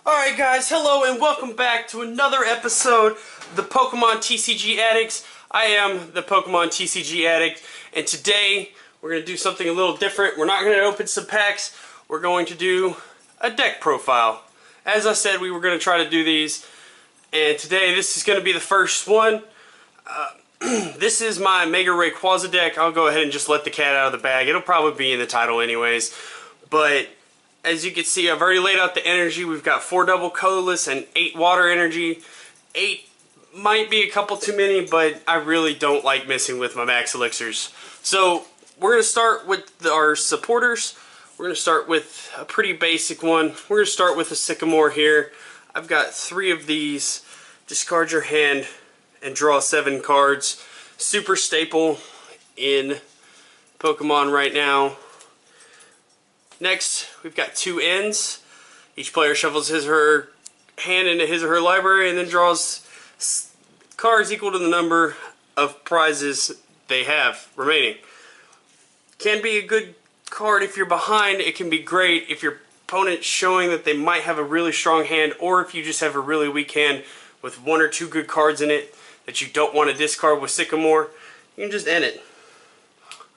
Alright guys, hello and welcome back to another episode of the Pokemon TCG Addicts. I am the Pokemon TCG Addict, and today we're going to do something a little different. We're not going to open some packs, we're going to do a deck profile. As I said, we were going to try to do these, and today this is going to be the first one. This is my Mega Rayquaza deck. I'll go ahead and just let the cat out of the bag. It'll probably be in the title anyways, but as you can see, I've already laid out the energy. We've got 4 double colorless and 8 water energy. 8 might be a couple too many, but I really don't like messing with my max elixirs. So we're going to start with our supporters. We're going to start with a pretty basic one. We're going to start with a Sycamore here. I've got 3 of these. Discard your hand and draw 7 cards. Super staple in Pokemon right now. Next, we've got 2 ends. Each player shuffles his or her hand into his or her library and then draws cards equal to the number of prizes they have remaining. Can be a good card if you're behind. It can be great if your opponent's showing that they might have a really strong hand, or if you just have a really weak hand with 1 or 2 good cards in it that you don't want to discard with Sycamore. You can just end it.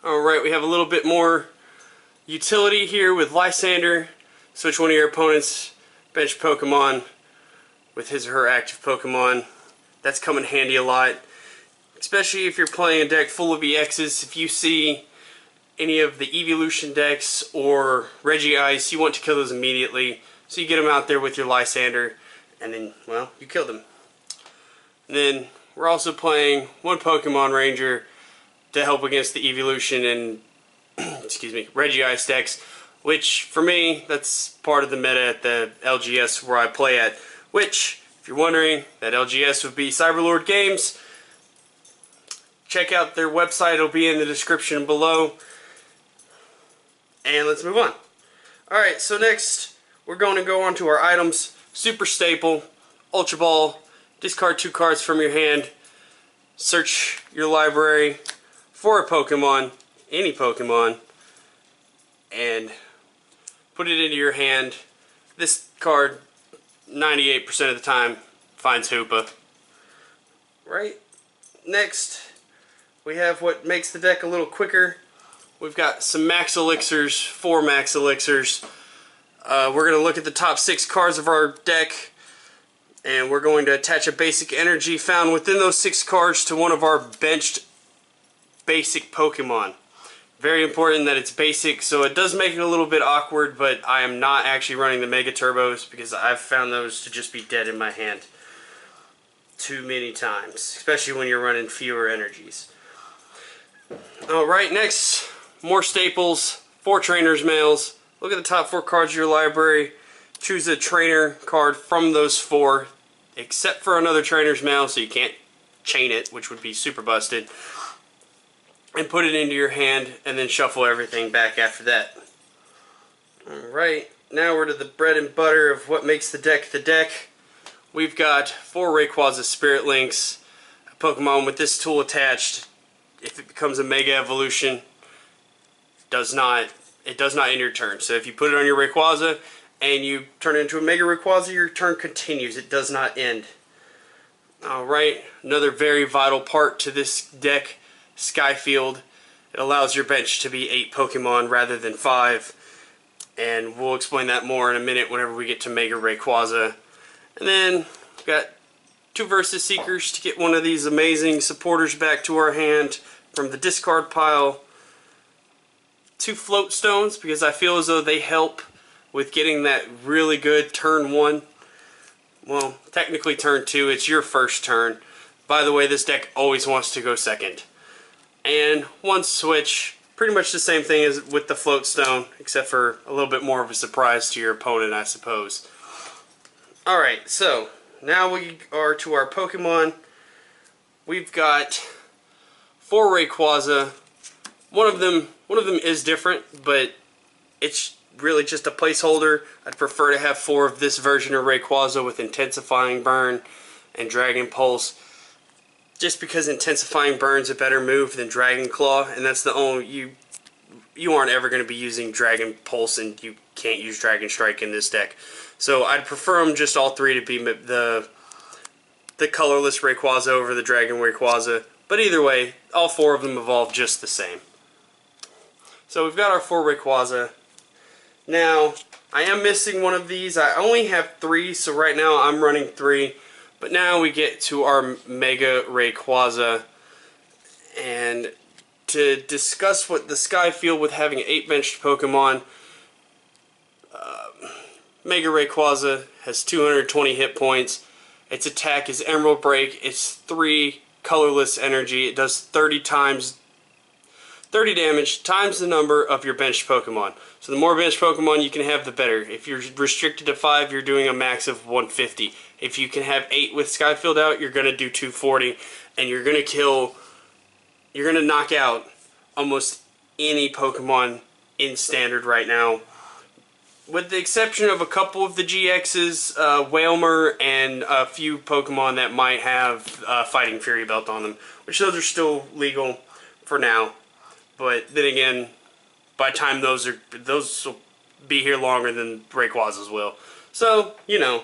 Alright, we have a little bit more utility here with Lysander. Switch one of your opponent's bench Pokemon with his or her active Pokemon. That's come in handy a lot, especially if you're playing a deck full of EXs. If you see any of the Evolution decks or Regice, you want to kill those immediately. So you get them out there with your Lysander, and then, well, you kill them. And then we're also playing 1 Pokemon Ranger to help against the Evolution and excuse me, Regice decks, which for me, that's part of the meta at the LGS where I play at, which, if you're wondering, that LGS would be CyberLordGames. Check out their website, it'll be in the description below. And let's move on. Alright, so next we're going to go on to our items. Super staple, Ultra Ball, discard 2 cards from your hand, search your library for a Pokemon, any Pokemon, and put it into your hand. This card 98% of the time finds Hoopa. Right? Next, we have what makes the deck a little quicker. We've got some max elixirs, 4 max elixirs. We're going to look at the top 6 cards of our deck, and we're going to attach a basic energy found within those 6 cards to one of our benched basic Pokemon. Very important that it's basic, so it does make it a little bit awkward, but I am not actually running the Mega Turbos because I've found those to just be dead in my hand too many times, especially when you're running fewer energies. Alright, next, more staples, 4 trainers mails. Look at the top 4 cards of your library, choose a trainer card from those 4, except for another trainer's mail, so you can't chain it, which would be super busted, and put it into your hand, and then shuffle everything back after that. Alright, now we're to the bread and butter of what makes the deck the deck. We've got 4 Rayquaza Spirit Links, a Pokemon with this tool attached. If it becomes a Mega Evolution, it does not end your turn. So if you put it on your Rayquaza and you turn it into a Mega Rayquaza, your turn continues. It does not end. Alright, another very vital part to this deck, Skyfield. It allows your bench to be 8 Pokemon rather than 5, and we'll explain that more in a minute whenever we get to Mega Rayquaza. And then we've got 2 Versus Seekers to get one of these amazing supporters back to our hand from the discard pile. 2 Float Stones because I feel as though they help with getting that really good turn 1. Well, technically turn 2, it's your first turn. By the way, this deck always wants to go second. And 1 switch, pretty much the same thing as with the Float Stone, except for a little bit more of a surprise to your opponent, I suppose. Alright, so now we are to our Pokemon. We've got 4 Rayquaza. One of them is different, but it's really just a placeholder. I'd prefer to have 4 of this version of Rayquaza with Intensifying Burn and Dragon Pulse, just because Intensifying Burn's a better move than Dragon Claw, and that's the only, you aren't ever going to be using Dragon Pulse, and you can't use Dragon Strike in this deck. So I'd prefer them just all three to be the colorless Rayquaza over the Dragon Rayquaza. But either way, all four of them evolve just the same. So we've got our 4 Rayquaza. Now, I am missing one of these. I only have 3, so right now I'm running 3. But now we get to our Mega Rayquaza. And to discuss what the Sky feel with having 8 benched Pokemon, Mega Rayquaza has 220 hit points. Its attack is Emerald Break. It's 3 colorless energy. It does 30 damage times the number of your benched Pokemon. So the more benched Pokemon you can have, the better. If you're restricted to 5, you're doing a max of 150. If you can have 8 with Skyfield out, you're going to do 240. And you're going to knock out almost any Pokemon in Standard right now. With the exception of a couple of the GXs, Wailmer, and a few Pokemon that might have Fighting Fury Belt on them. Which those are still legal for now. But then again, by the time those will be here longer than Rayquazas will. So, you know.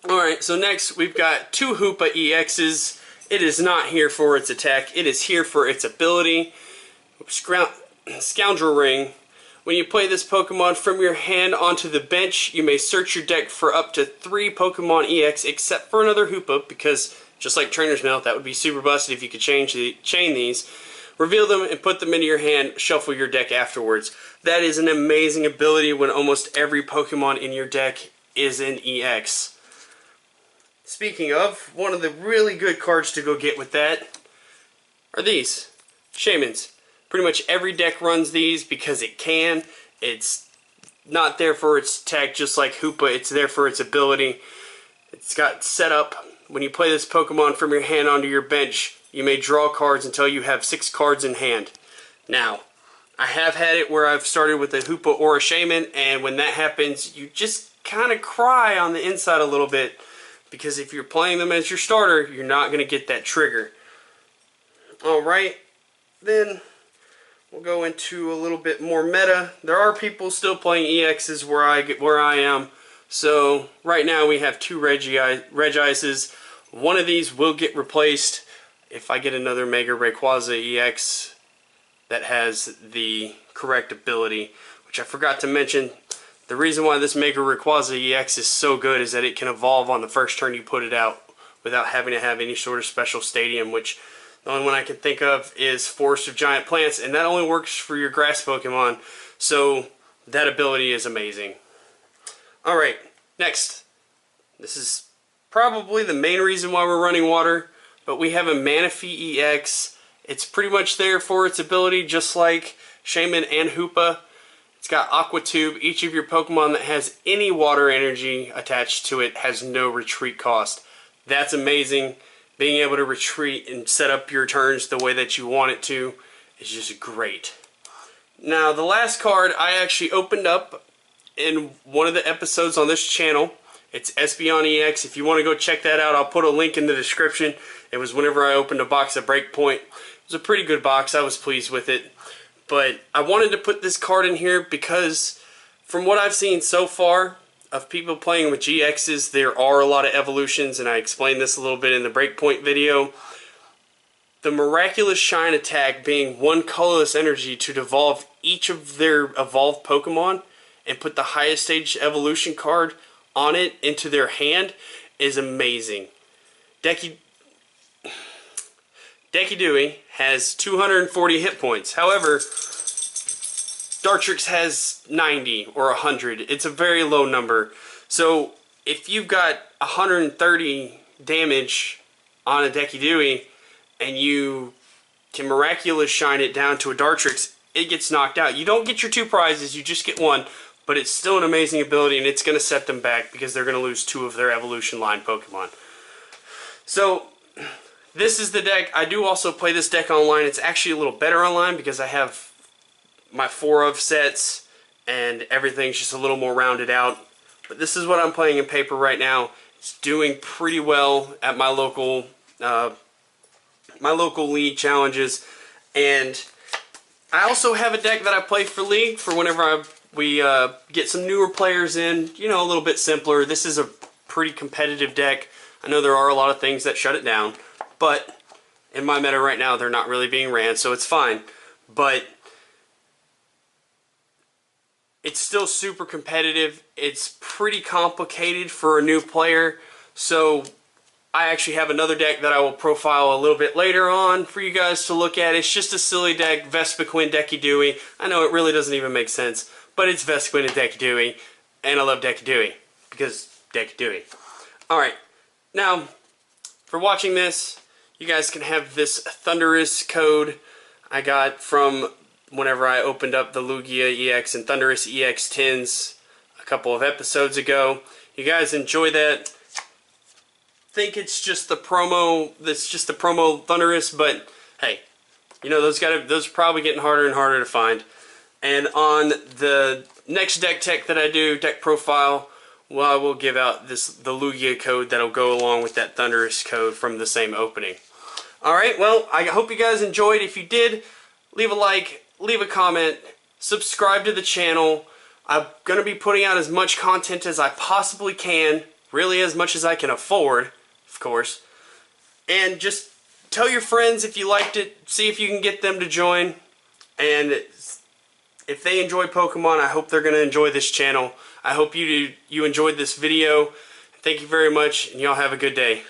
Alright, so next we've got 2 Hoopa EXs. It is not here for its attack. It is here for its ability. Scoundrel Ring. When you play this Pokemon from your hand onto the bench, you may search your deck for up to 3 Pokemon EX except for another Hoopa, because just like Trainer's Mail, that would be super busted if you could chain these. Reveal them and put them into your hand, shuffle your deck afterwards. That is an amazing ability when almost every Pokemon in your deck is an EX. Speaking of, one of the really good cards to go get with that are these. Shaymins. Pretty much every deck runs these because it can. It's not there for its attack just like Hoopa, it's there for its ability. It's got set up. When you play this Pokemon from your hand onto your bench, you may draw cards until you have 6 cards in hand. Now, I have had it where I've started with a Hoopa or a Shaymin, and when that happens, you just kind of cry on the inside a little bit, because if you're playing them as your starter, you're not going to get that trigger. Alright, then we'll go into a little bit more meta. There are people still playing EXs where I am. So right now we have 2 Regices. One of these will get replaced if I get another Mega Rayquaza EX that has the correct ability, which I forgot to mention. The reason why this Mega Rayquaza EX is so good is that it can evolve on the first turn you put it out without having to have any sort of special stadium, which the only one I can think of is Forest of Giant Plants, and that only works for your grass Pokemon, so that ability is amazing. Alright, next. This is probably the main reason why we're running water, but we have a Manaphy EX. It's pretty much there for its ability, just like Shaymin and Hoopa. It's got Aqua Tube. Each of your Pokemon that has any water energy attached to it has no retreat cost. That's amazing. Being able to retreat and set up your turns the way that you want it to is just great. Now, the last card I actually opened up in one of the episodes on this channel. It's Espeon EX. If you want to go check that out, I'll put a link in the description. It was whenever I opened a box at Breakpoint. It was a pretty good box. I was pleased with it. But I wanted to put this card in here because from what I've seen so far of people playing with GXs, there are a lot of evolutions, and I explained this a little bit in the Breakpoint video. The Miraculous Shine attack being 1 colorless energy to devolve each of their evolved Pokemon and put the highest stage evolution card on it into their hand is amazing. Dekidui has 240 hit points. However, Dartrix has 90 or 100. It's a very low number. So if you've got 130 damage on a Dekidui and you can Miraculous Shine it down to a Dartrix, it gets knocked out. You don't get your 2 prizes, you just get 1, but it's still an amazing ability, and it's going to set them back because they're going to lose 2 of their evolution line Pokemon. So this is the deck. I do also play this deck online. It's actually a little better online because I have my 4 of sets and everything's just a little more rounded out. But this is what I'm playing in paper right now. It's doing pretty well at my local league challenges, and I also have a deck that I play for league for whenever I we get some newer players in, you know, a little bit simpler. This is a pretty competitive deck. I know there are a lot of things that shut it down, but in my meta right now, they're not really being ran, so it's fine. But it's still super competitive. It's pretty complicated for a new player, so I actually have another deck that I will profile a little bit later on for you guys to look at. It's just a silly deck, Vespiquen, Decky Dewey. I know it really doesn't even make sense, but it's Vespiquen and Decky Dewey, and I love Decky Dewey because Decky Dewey. Alright, now for watching this, you guys can have this Thundurus code I got from whenever I opened up the Lugia EX and Thundurus EX tins a couple of episodes ago. You guys enjoy that. Think it's just the promo, that's just the promo Thundurus, but hey, you know, those are probably getting harder and harder to find. And on the next deck tech that I do, deck profile, well, I will give out the Lugia code that'll go along with that Thundurus code from the same opening. Alright, well, I hope you guys enjoyed. If you did, leave a like, leave a comment, subscribe to the channel. I'm going to be putting out as much content as I possibly can, really as much as I can afford, of course. And just tell your friends if you liked it, see if you can get them to join. And if they enjoy Pokemon, I hope they're going to enjoy this channel. I hope you enjoyed this video. Thank you very much, and y'all have a good day.